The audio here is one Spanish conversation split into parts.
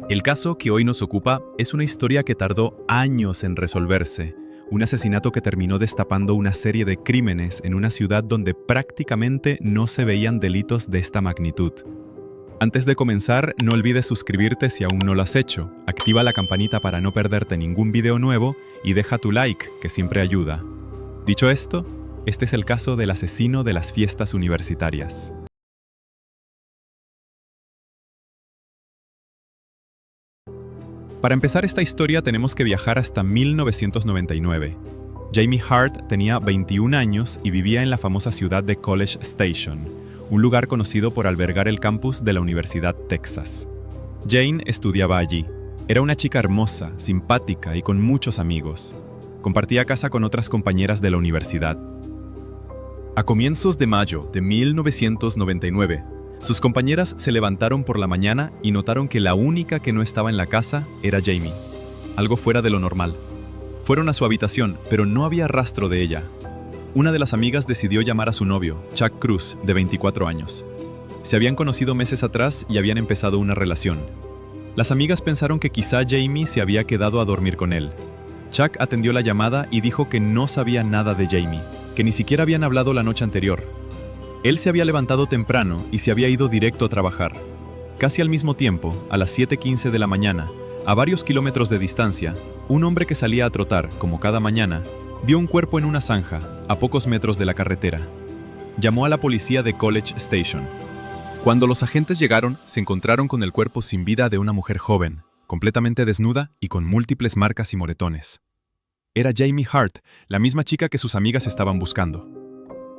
El caso que hoy nos ocupa es una historia que tardó años en resolverse, un asesinato que terminó destapando una serie de crímenes en una ciudad donde prácticamente no se veían delitos de esta magnitud. Antes de comenzar, no olvides suscribirte si aún no lo has hecho, activa la campanita para no perderte ningún video nuevo y deja tu like, que siempre ayuda. Dicho esto, este es el caso del asesino de las fiestas universitarias. Para empezar esta historia tenemos que viajar hasta 1999. Jamie Hart tenía 21 años y vivía en la famosa ciudad de College Station, un lugar conocido por albergar el campus de la Universidad Texas. Jane estudiaba allí. Era una chica hermosa, simpática y con muchos amigos. Compartía casa con otras compañeras de la universidad. A comienzos de mayo de 1999, sus compañeras se levantaron por la mañana y notaron que la única que no estaba en la casa era Jamie. Algo fuera de lo normal. Fueron a su habitación, pero no había rastro de ella. Una de las amigas decidió llamar a su novio, Chuck Cruz, de 24 años. Se habían conocido meses atrás y habían empezado una relación. Las amigas pensaron que quizá Jamie se había quedado a dormir con él. Chuck atendió la llamada y dijo que no sabía nada de Jamie, que ni siquiera habían hablado la noche anterior. Él se había levantado temprano y se había ido directo a trabajar. Casi al mismo tiempo, a las 7:15 de la mañana, a varios kilómetros de distancia, un hombre que salía a trotar, como cada mañana, vio un cuerpo en una zanja, a pocos metros de la carretera. Llamó a la policía de College Station. Cuando los agentes llegaron, se encontraron con el cuerpo sin vida de una mujer joven, completamente desnuda y con múltiples marcas y moretones. Era Jamie Hart, la misma chica que sus amigas estaban buscando.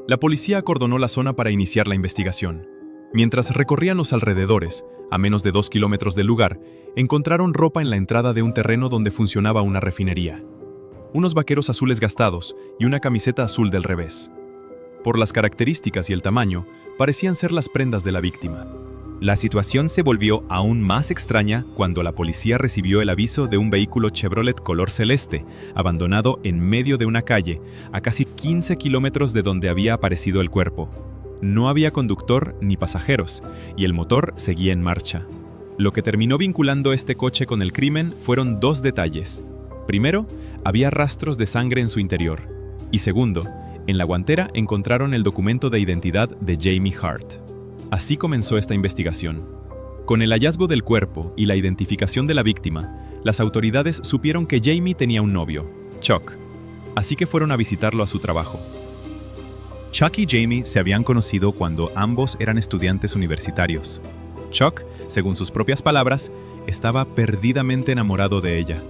La policía acordonó la zona para iniciar la investigación. Mientras recorrían los alrededores, a menos de 2 kilómetros del lugar, encontraron ropa en la entrada de un terreno donde funcionaba una refinería. Unos vaqueros azules gastados y una camiseta azul del revés. Por las características y el tamaño, parecían ser las prendas de la víctima. La situación se volvió aún más extraña cuando la policía recibió el aviso de un vehículo Chevrolet color celeste, abandonado en medio de una calle, a casi 15 kilómetros de donde había aparecido el cuerpo. No había conductor ni pasajeros, y el motor seguía en marcha. Lo que terminó vinculando este coche con el crimen fueron dos detalles. Primero, había rastros de sangre en su interior. Y segundo, en la guantera encontraron el documento de identidad de Jamie Hart. Así comenzó esta investigación. Con el hallazgo del cuerpo y la identificación de la víctima, las autoridades supieron que Jamie tenía un novio, Chuck. Así que fueron a visitarlo a su trabajo. Chuck y Jamie se habían conocido cuando ambos eran estudiantes universitarios. Chuck, según sus propias palabras, estaba perdidamente enamorado de ella.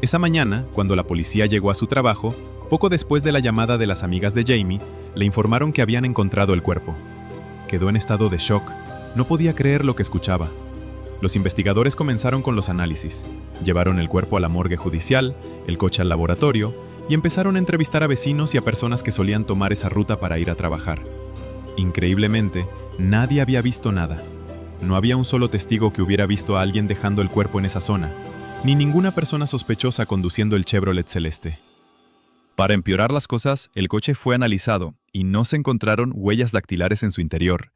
Esa mañana, cuando la policía llegó a su trabajo, poco después de la llamada de las amigas de Jamie, le informaron que habían encontrado el cuerpo. Quedó en estado de shock. No podía creer lo que escuchaba. Los investigadores comenzaron con los análisis. Llevaron el cuerpo a la morgue judicial, el coche al laboratorio, y empezaron a entrevistar a vecinos y a personas que solían tomar esa ruta para ir a trabajar. Increíblemente, nadie había visto nada. No había un solo testigo que hubiera visto a alguien dejando el cuerpo en esa zona, ni ninguna persona sospechosa conduciendo el Chevrolet celeste. Para empeorar las cosas, el coche fue analizado y no se encontraron huellas dactilares en su interior.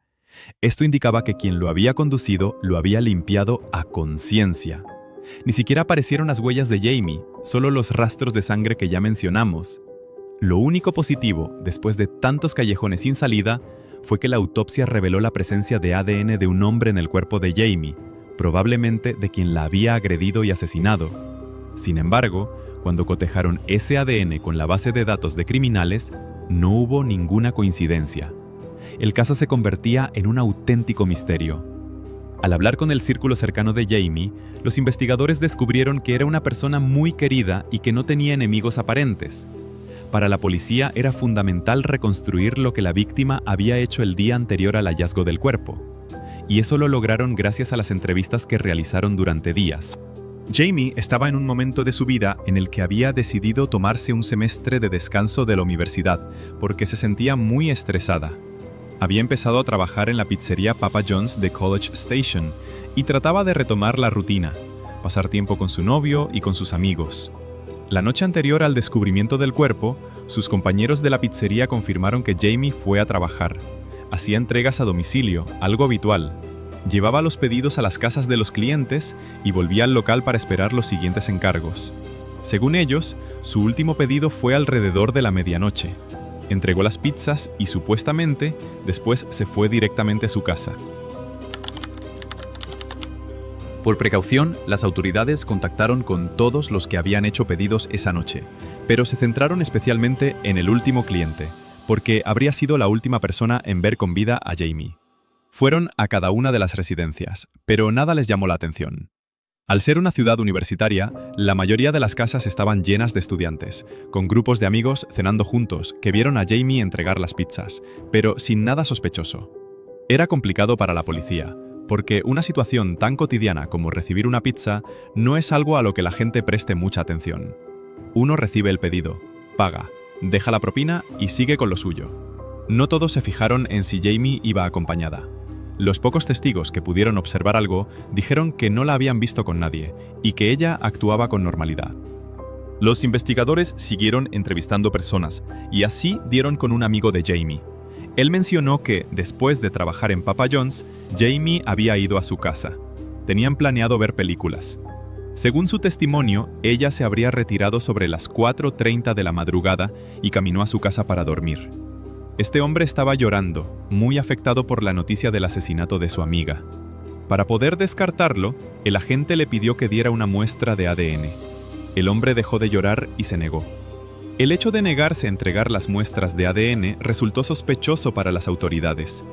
Esto indicaba que quien lo había conducido lo había limpiado a conciencia. Ni siquiera aparecieron las huellas de Jamie, solo los rastros de sangre que ya mencionamos. Lo único positivo, después de tantos callejones sin salida, fue que la autopsia reveló la presencia de ADN de un hombre en el cuerpo de Jamie, probablemente de quien la había agredido y asesinado. Sin embargo, cuando cotejaron ese ADN con la base de datos de criminales, no hubo ninguna coincidencia. El caso se convertía en un auténtico misterio. Al hablar con el círculo cercano de Jamie, los investigadores descubrieron que era una persona muy querida y que no tenía enemigos aparentes. Para la policía era fundamental reconstruir lo que la víctima había hecho el día anterior al hallazgo del cuerpo. Y eso lo lograron gracias a las entrevistas que realizaron durante días. Jamie estaba en un momento de su vida en el que había decidido tomarse un semestre de descanso de la universidad porque se sentía muy estresada. Había empezado a trabajar en la pizzería Papa John's de College Station y trataba de retomar la rutina, pasar tiempo con su novio y con sus amigos. La noche anterior al descubrimiento del cuerpo, sus compañeros de la pizzería confirmaron que Jamie fue a trabajar. Hacía entregas a domicilio, algo habitual. Llevaba los pedidos a las casas de los clientes y volvía al local para esperar los siguientes encargos. Según ellos, su último pedido fue alrededor de la medianoche. Entregó las pizzas y supuestamente después se fue directamente a su casa. Por precaución, las autoridades contactaron con todos los que habían hecho pedidos esa noche, pero se centraron especialmente en el último cliente, porque habría sido la última persona en ver con vida a Jamie. Fueron a cada una de las residencias, pero nada les llamó la atención. Al ser una ciudad universitaria, la mayoría de las casas estaban llenas de estudiantes, con grupos de amigos cenando juntos que vieron a Jamie entregar las pizzas, pero sin nada sospechoso. Era complicado para la policía, porque una situación tan cotidiana como recibir una pizza no es algo a lo que la gente preste mucha atención. Uno recibe el pedido, paga, deja la propina y sigue con lo suyo. No todos se fijaron en si Jamie iba acompañada. Los pocos testigos que pudieron observar algo dijeron que no la habían visto con nadie y que ella actuaba con normalidad. Los investigadores siguieron entrevistando personas y así dieron con un amigo de Jamie. Él mencionó que, después de trabajar en Papa John's, Jamie había ido a su casa. Tenían planeado ver películas. Según su testimonio, ella se habría retirado sobre las 4:30 de la madrugada y caminó a su casa para dormir. Este hombre estaba llorando, muy afectado por la noticia del asesinato de su amiga. Para poder descartarlo, el agente le pidió que diera una muestra de ADN. El hombre dejó de llorar y se negó. El hecho de negarse a entregar las muestras de ADN resultó sospechoso para las autoridades.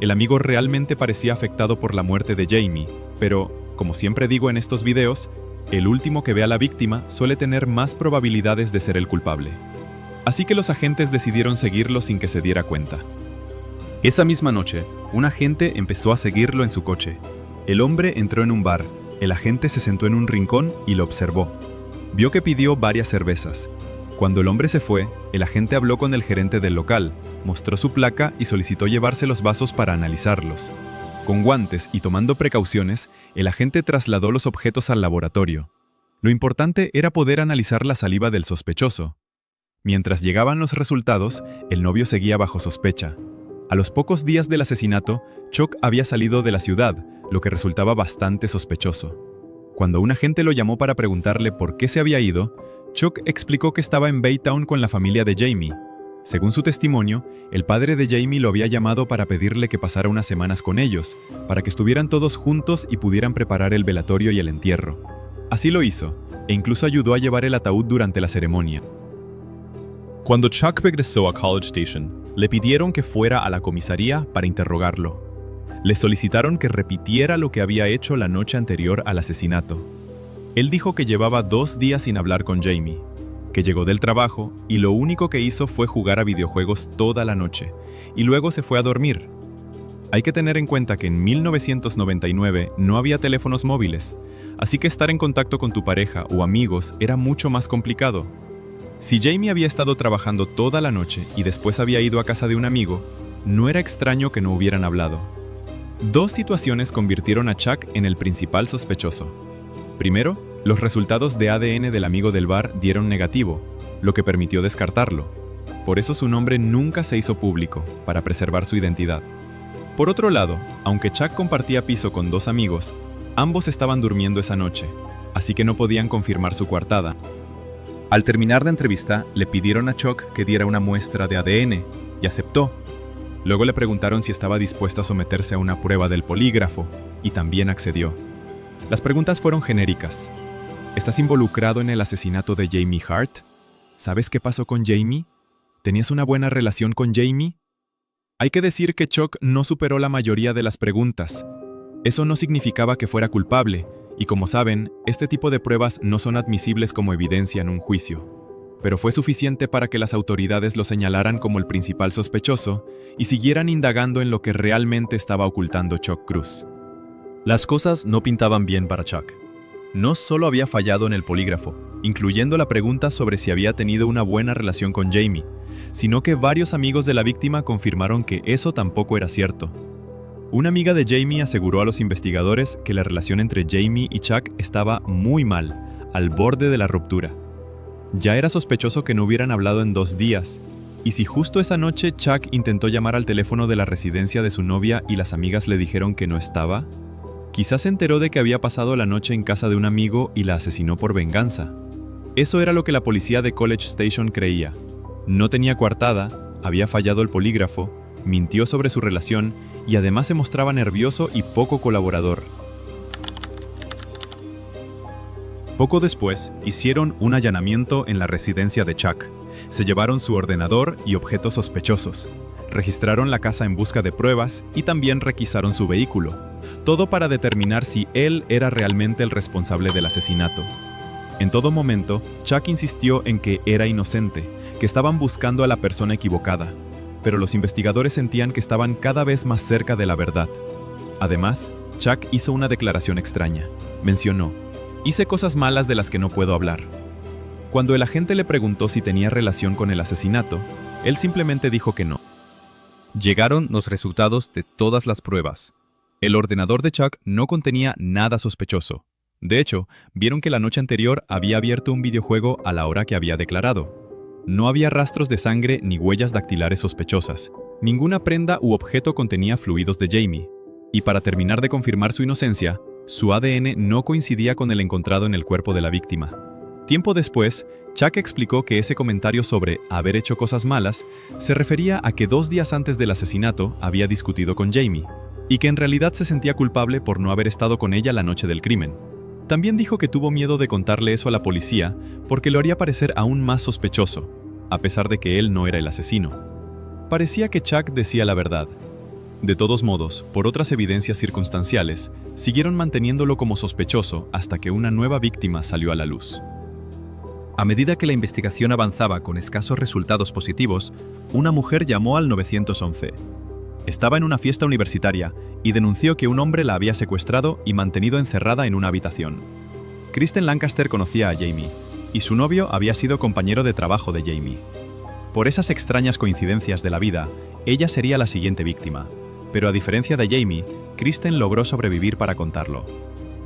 El amigo realmente parecía afectado por la muerte de Jamie, pero, como siempre digo en estos videos, el último que ve a la víctima suele tener más probabilidades de ser el culpable. Así que los agentes decidieron seguirlo sin que se diera cuenta. Esa misma noche, un agente empezó a seguirlo en su coche. El hombre entró en un bar. El agente se sentó en un rincón y lo observó. Vio que pidió varias cervezas. Cuando el hombre se fue, el agente habló con el gerente del local, mostró su placa y solicitó llevarse los vasos para analizarlos. Con guantes y tomando precauciones, el agente trasladó los objetos al laboratorio. Lo importante era poder analizar la saliva del sospechoso. Mientras llegaban los resultados, el novio seguía bajo sospecha. A los pocos días del asesinato, Chuck había salido de la ciudad, lo que resultaba bastante sospechoso. Cuando un agente lo llamó para preguntarle por qué se había ido, Chuck explicó que estaba en Baytown con la familia de Jamie. Según su testimonio, el padre de Jamie lo había llamado para pedirle que pasara unas semanas con ellos, para que estuvieran todos juntos y pudieran preparar el velatorio y el entierro. Así lo hizo, e incluso ayudó a llevar el ataúd durante la ceremonia. Cuando Chuck regresó a College Station, le pidieron que fuera a la comisaría para interrogarlo. Le solicitaron que repitiera lo que había hecho la noche anterior al asesinato. Él dijo que llevaba 2 días sin hablar con Jamie, que llegó del trabajo y lo único que hizo fue jugar a videojuegos toda la noche, y luego se fue a dormir. Hay que tener en cuenta que en 1999 no había teléfonos móviles, así que estar en contacto con tu pareja o amigos era mucho más complicado. Si Jamie había estado trabajando toda la noche y después había ido a casa de un amigo, no era extraño que no hubieran hablado. 2 situaciones convirtieron a Chuck en el principal sospechoso. Primero, los resultados de ADN del amigo del bar dieron negativo, lo que permitió descartarlo. Por eso su nombre nunca se hizo público, para preservar su identidad. Por otro lado, aunque Chuck compartía piso con 2 amigos, ambos estaban durmiendo esa noche, así que no podían confirmar su coartada. Al terminar la entrevista, le pidieron a Chuck que diera una muestra de ADN, y aceptó. Luego le preguntaron si estaba dispuesto a someterse a una prueba del polígrafo, y también accedió. Las preguntas fueron genéricas. ¿Estás involucrado en el asesinato de Jamie Hart? ¿Sabes qué pasó con Jamie? ¿Tenías una buena relación con Jamie? Hay que decir que Chuck no superó la mayoría de las preguntas. Eso no significaba que fuera culpable, y como saben, este tipo de pruebas no son admisibles como evidencia en un juicio. Pero fue suficiente para que las autoridades lo señalaran como el principal sospechoso y siguieran indagando en lo que realmente estaba ocultando Chuck Cruz. Las cosas no pintaban bien para Chuck. No solo había fallado en el polígrafo, incluyendo la pregunta sobre si había tenido una buena relación con Jamie, sino que varios amigos de la víctima confirmaron que eso tampoco era cierto. Una amiga de Jamie aseguró a los investigadores que la relación entre Jamie y Chuck estaba muy mal, al borde de la ruptura. Ya era sospechoso que no hubieran hablado en 2 días, ¿Y si justo esa noche Chuck intentó llamar al teléfono de la residencia de su novia y las amigas le dijeron que no estaba? Quizás se enteró de que había pasado la noche en casa de un amigo y la asesinó por venganza. Eso era lo que la policía de College Station creía. No tenía coartada, había fallado el polígrafo, mintió sobre su relación y además se mostraba nervioso y poco colaborador. Poco después, hicieron un allanamiento en la residencia de Chuck. Se llevaron su ordenador y objetos sospechosos. Registraron la casa en busca de pruebas y también requisaron su vehículo. Todo para determinar si él era realmente el responsable del asesinato. En todo momento, Chuck insistió en que era inocente, que estaban buscando a la persona equivocada, pero los investigadores sentían que estaban cada vez más cerca de la verdad. Además, Chuck hizo una declaración extraña. Mencionó: "Hice cosas malas de las que no puedo hablar". Cuando el agente le preguntó si tenía relación con el asesinato, él simplemente dijo que no. Llegaron los resultados de todas las pruebas. El ordenador de Chuck no contenía nada sospechoso. De hecho, vieron que la noche anterior había abierto un videojuego a la hora que había declarado. No había rastros de sangre ni huellas dactilares sospechosas. Ninguna prenda u objeto contenía fluidos de Jamie. Y para terminar de confirmar su inocencia, su ADN no coincidía con el encontrado en el cuerpo de la víctima. Tiempo después, Chuck explicó que ese comentario sobre haber hecho cosas malas se refería a que 2 días antes del asesinato había discutido con Jamie, y que en realidad se sentía culpable por no haber estado con ella la noche del crimen. También dijo que tuvo miedo de contarle eso a la policía porque lo haría parecer aún más sospechoso, a pesar de que él no era el asesino. Parecía que Chuck decía la verdad. De todos modos, por otras evidencias circunstanciales, siguieron manteniéndolo como sospechoso hasta que una nueva víctima salió a la luz. A medida que la investigación avanzaba con escasos resultados positivos, una mujer llamó al 911. Estaba en una fiesta universitaria y denunció que un hombre la había secuestrado y mantenido encerrada en una habitación. Kristen Lancaster conocía a Jamie, y su novio había sido compañero de trabajo de Jamie. Por esas extrañas coincidencias de la vida, ella sería la siguiente víctima, pero a diferencia de Jamie, Kristen logró sobrevivir para contarlo.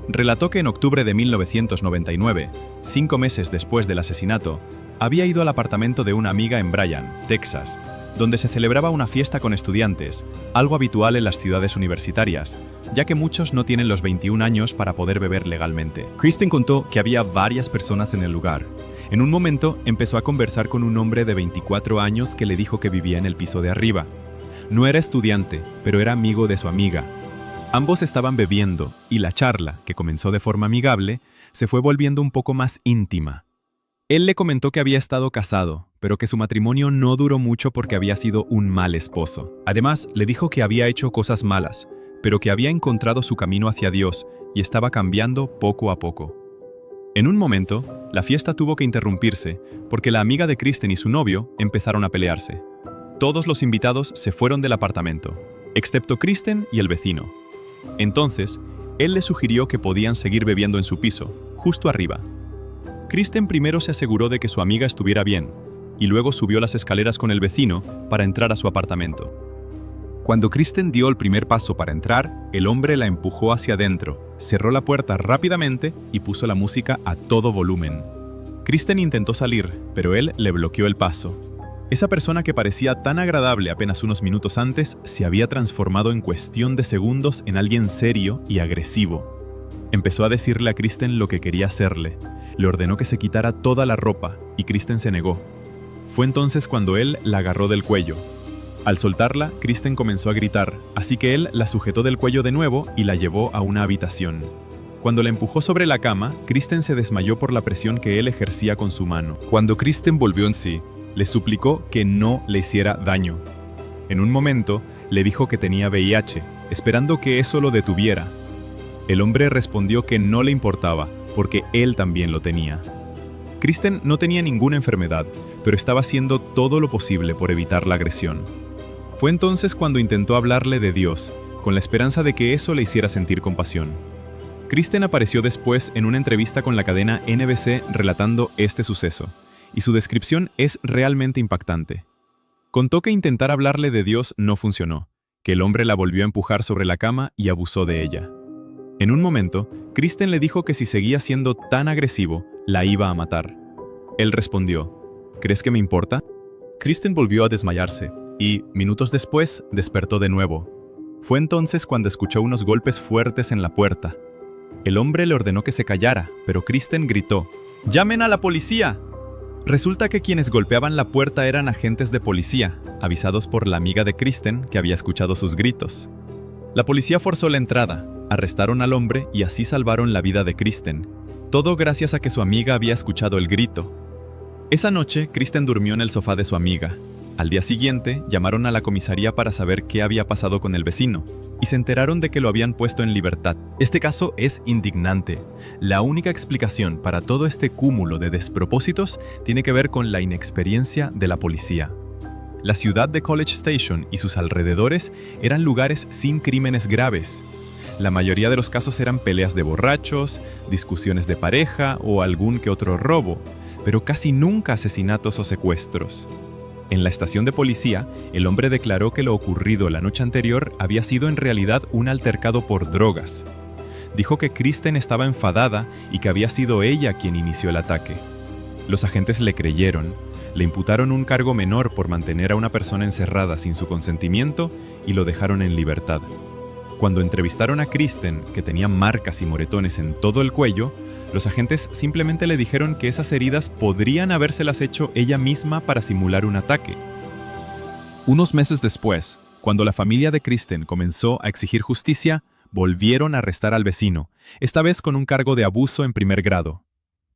Relató que en octubre de 1999, 5 meses después del asesinato, había ido al apartamento de una amiga en Bryan, Texas, donde se celebraba una fiesta con estudiantes, algo habitual en las ciudades universitarias, ya que muchos no tienen los 21 años para poder beber legalmente. Kristen contó que había varias personas en el lugar. En un momento empezó a conversar con un hombre de 24 años que le dijo que vivía en el piso de arriba. No era estudiante, pero era amigo de su amiga. Ambos estaban bebiendo, y la charla, que comenzó de forma amigable, se fue volviendo un poco más íntima. Él le comentó que había estado casado, pero que su matrimonio no duró mucho porque había sido un mal esposo. Además, le dijo que había hecho cosas malas, pero que había encontrado su camino hacia Dios y estaba cambiando poco a poco. En un momento, la fiesta tuvo que interrumpirse porque la amiga de Kristen y su novio empezaron a pelearse. Todos los invitados se fueron del apartamento, excepto Kristen y el vecino. Entonces, él le sugirió que podían seguir bebiendo en su piso, justo arriba. Kristen primero se aseguró de que su amiga estuviera bien, y luego subió las escaleras con el vecino para entrar a su apartamento. Cuando Kristen dio el primer paso para entrar, el hombre la empujó hacia adentro, cerró la puerta rápidamente y puso la música a todo volumen. Kristen intentó salir, pero él le bloqueó el paso. Esa persona que parecía tan agradable apenas unos minutos antes se había transformado en cuestión de segundos en alguien serio y agresivo. Empezó a decirle a Kristen lo que quería hacerle. Le ordenó que se quitara toda la ropa y Kristen se negó. Fue entonces cuando él la agarró del cuello. Al soltarla, Kristen comenzó a gritar, así que él la sujetó del cuello de nuevo y la llevó a una habitación. Cuando la empujó sobre la cama, Kristen se desmayó por la presión que él ejercía con su mano. Cuando Kristen volvió en sí, le suplicó que no le hiciera daño. En un momento, le dijo que tenía VIH, esperando que eso lo detuviera. El hombre respondió que no le importaba, porque él también lo tenía. Kristen no tenía ninguna enfermedad, pero estaba haciendo todo lo posible por evitar la agresión. Fue entonces cuando intentó hablarle de Dios, con la esperanza de que eso le hiciera sentir compasión. Kristen apareció después en una entrevista con la cadena NBC relatando este suceso, y su descripción es realmente impactante. Contó que intentar hablarle de Dios no funcionó, que el hombre la volvió a empujar sobre la cama y abusó de ella. En un momento, Kristen le dijo que si seguía siendo tan agresivo, la iba a matar. Él respondió: ¿crees que me importa? Kristen volvió a desmayarse y, minutos después, despertó de nuevo. Fue entonces cuando escuchó unos golpes fuertes en la puerta. El hombre le ordenó que se callara, pero Kristen gritó: ¡Llamen a la policía! Resulta que quienes golpeaban la puerta eran agentes de policía, avisados por la amiga de Kristen que había escuchado sus gritos. La policía forzó la entrada, arrestaron al hombre y así salvaron la vida de Kristen. Todo gracias a que su amiga había escuchado el grito. Esa noche, Kristen durmió en el sofá de su amiga. Al día siguiente, llamaron a la comisaría para saber qué había pasado con el vecino, y se enteraron de que lo habían puesto en libertad. Este caso es indignante. La única explicación para todo este cúmulo de despropósitos tiene que ver con la inexperiencia de la policía. La ciudad de College Station y sus alrededores eran lugares sin crímenes graves. La mayoría de los casos eran peleas de borrachos, discusiones de pareja o algún que otro robo, pero casi nunca asesinatos o secuestros. En la estación de policía, el hombre declaró que lo ocurrido la noche anterior había sido en realidad un altercado por drogas. Dijo que Kristen estaba enfadada y que había sido ella quien inició el ataque. Los agentes le creyeron, le imputaron un cargo menor por mantener a una persona encerrada sin su consentimiento y lo dejaron en libertad. Cuando entrevistaron a Kristen, que tenía marcas y moretones en todo el cuello, los agentes simplemente le dijeron que esas heridas podrían habérselas hecho ella misma para simular un ataque. Unos meses después, cuando la familia de Kristen comenzó a exigir justicia, volvieron a arrestar al vecino, esta vez con un cargo de abuso en primer grado.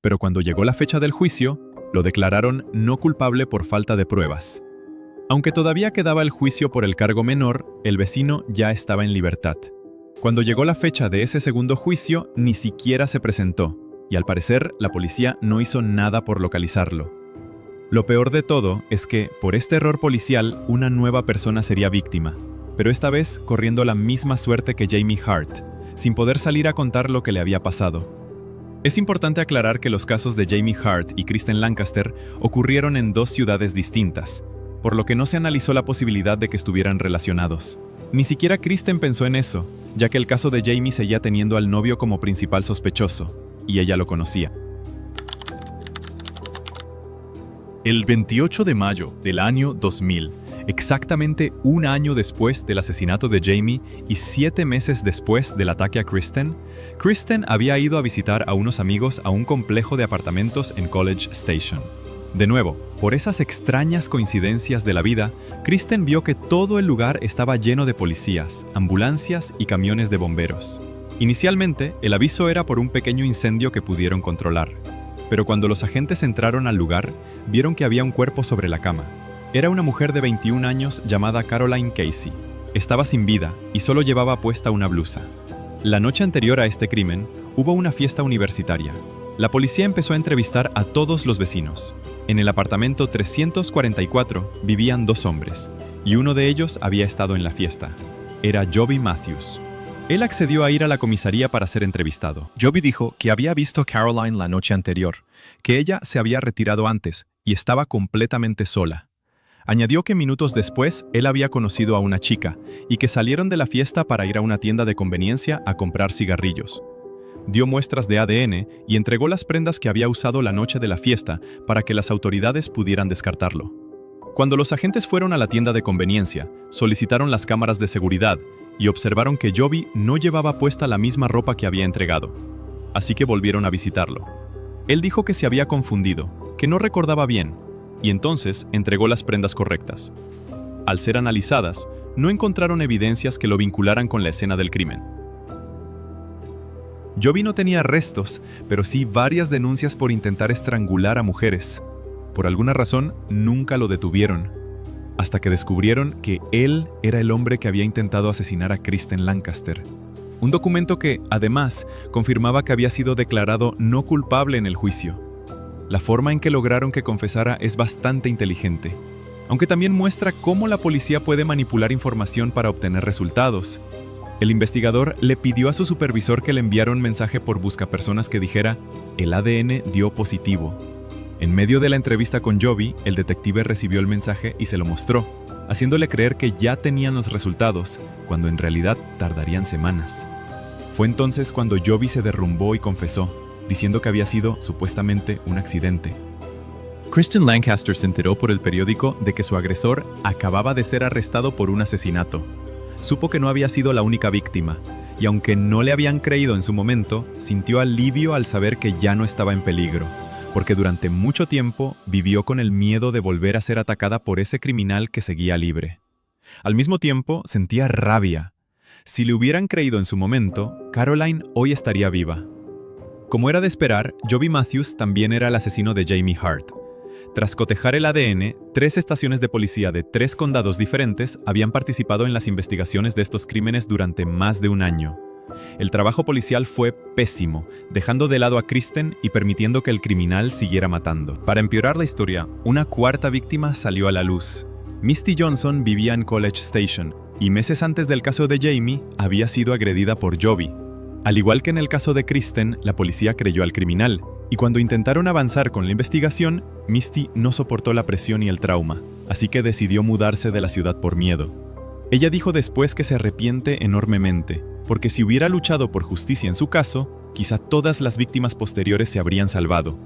Pero cuando llegó la fecha del juicio, lo declararon no culpable por falta de pruebas. Aunque todavía quedaba el juicio por el cargo menor, el vecino ya estaba en libertad. Cuando llegó la fecha de ese segundo juicio, ni siquiera se presentó, y al parecer la policía no hizo nada por localizarlo. Lo peor de todo es que, por este error policial, una nueva persona sería víctima, pero esta vez corriendo la misma suerte que Jamie Hart, sin poder salir a contar lo que le había pasado. Es importante aclarar que los casos de Jamie Hart y Kristen Lancaster ocurrieron en dos ciudades distintas, por lo que no se analizó la posibilidad de que estuvieran relacionados. Ni siquiera Kristen pensó en eso, ya que el caso de Jamie seguía teniendo al novio como principal sospechoso, y ella lo conocía. El 28 de mayo del año 2000, exactamente un año después del asesinato de Jamie y 7 meses después del ataque a Kristen, Kristen había ido a visitar a unos amigos a un complejo de apartamentos en College Station. De nuevo, por esas extrañas coincidencias de la vida, Kristen vio que todo el lugar estaba lleno de policías, ambulancias y camiones de bomberos. Inicialmente, el aviso era por un pequeño incendio que pudieron controlar. Pero cuando los agentes entraron al lugar, vieron que había un cuerpo sobre la cama. Era una mujer de 21 años llamada Caroline Casey. Estaba sin vida y solo llevaba puesta una blusa. La noche anterior a este crimen, hubo una fiesta universitaria. La policía empezó a entrevistar a todos los vecinos. En el apartamento 344 vivían 2 hombres, y uno de ellos había estado en la fiesta. Era Joby Matthews. Él accedió a ir a la comisaría para ser entrevistado. Joby dijo que había visto a Caroline la noche anterior, que ella se había retirado antes y estaba completamente sola. Añadió que minutos después él había conocido a una chica y que salieron de la fiesta para ir a una tienda de conveniencia a comprar cigarrillos. Dio muestras de ADN y entregó las prendas que había usado la noche de la fiesta para que las autoridades pudieran descartarlo. Cuando los agentes fueron a la tienda de conveniencia, solicitaron las cámaras de seguridad y observaron que Joby no llevaba puesta la misma ropa que había entregado. Así que volvieron a visitarlo. Él dijo que se había confundido, que no recordaba bien, y entonces entregó las prendas correctas. Al ser analizadas, no encontraron evidencias que lo vincularan con la escena del crimen. Joby no tenía arrestos, pero sí varias denuncias por intentar estrangular a mujeres. Por alguna razón, nunca lo detuvieron, hasta que descubrieron que él era el hombre que había intentado asesinar a Kristen Lancaster. Un documento que, además, confirmaba que había sido declarado no culpable en el juicio. La forma en que lograron que confesara es bastante inteligente, aunque también muestra cómo la policía puede manipular información para obtener resultados. El investigador le pidió a su supervisor que le enviara un mensaje por buscapersonas que dijera: "El ADN dio positivo". En medio de la entrevista con Joby, el detective recibió el mensaje y se lo mostró, haciéndole creer que ya tenían los resultados, cuando en realidad tardarían semanas. Fue entonces cuando Joby se derrumbó y confesó, diciendo que había sido, supuestamente, un accidente. Kristen Lancaster se enteró por el periódico de que su agresor acababa de ser arrestado por un asesinato. Supo que no había sido la única víctima, y aunque no le habían creído en su momento, sintió alivio al saber que ya no estaba en peligro, porque durante mucho tiempo vivió con el miedo de volver a ser atacada por ese criminal que seguía libre. Al mismo tiempo, sentía rabia. Si le hubieran creído en su momento, Caroline hoy estaría viva. Como era de esperar, Joby Matthews también era el asesino de Jamie Hart. Tras cotejar el ADN, 3 estaciones de policía de 3 condados diferentes habían participado en las investigaciones de estos crímenes durante más de un año. El trabajo policial fue pésimo, dejando de lado a Kristen y permitiendo que el criminal siguiera matando. Para empeorar la historia, una cuarta víctima salió a la luz. Misty Johnson vivía en College Station, y meses antes del caso de Jamie, había sido agredida por Joby. Al igual que en el caso de Kristen, la policía creyó al criminal, y cuando intentaron avanzar con la investigación, Misty no soportó la presión y el trauma, así que decidió mudarse de la ciudad por miedo. Ella dijo después que se arrepiente enormemente, porque si hubiera luchado por justicia en su caso, quizá todas las víctimas posteriores se habrían salvado.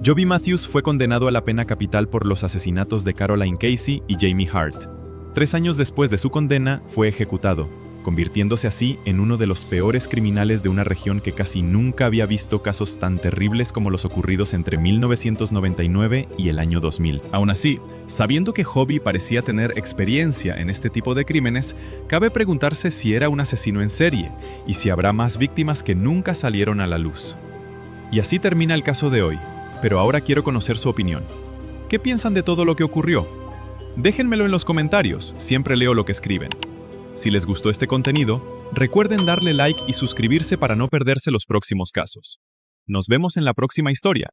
Joby Matthews fue condenado a la pena capital por los asesinatos de Caroline Casey y Jamie Hart. 3 años después de su condena, fue ejecutado, convirtiéndose así en uno de los peores criminales de una región que casi nunca había visto casos tan terribles como los ocurridos entre 1999 y el año 2000. Aún así, sabiendo que Joby parecía tener experiencia en este tipo de crímenes, cabe preguntarse si era un asesino en serie y si habrá más víctimas que nunca salieron a la luz. Y así termina el caso de hoy, pero ahora quiero conocer su opinión. ¿Qué piensan de todo lo que ocurrió? Déjenmelo en los comentarios, siempre leo lo que escriben. Si les gustó este contenido, recuerden darle like y suscribirse para no perderse los próximos casos. Nos vemos en la próxima historia.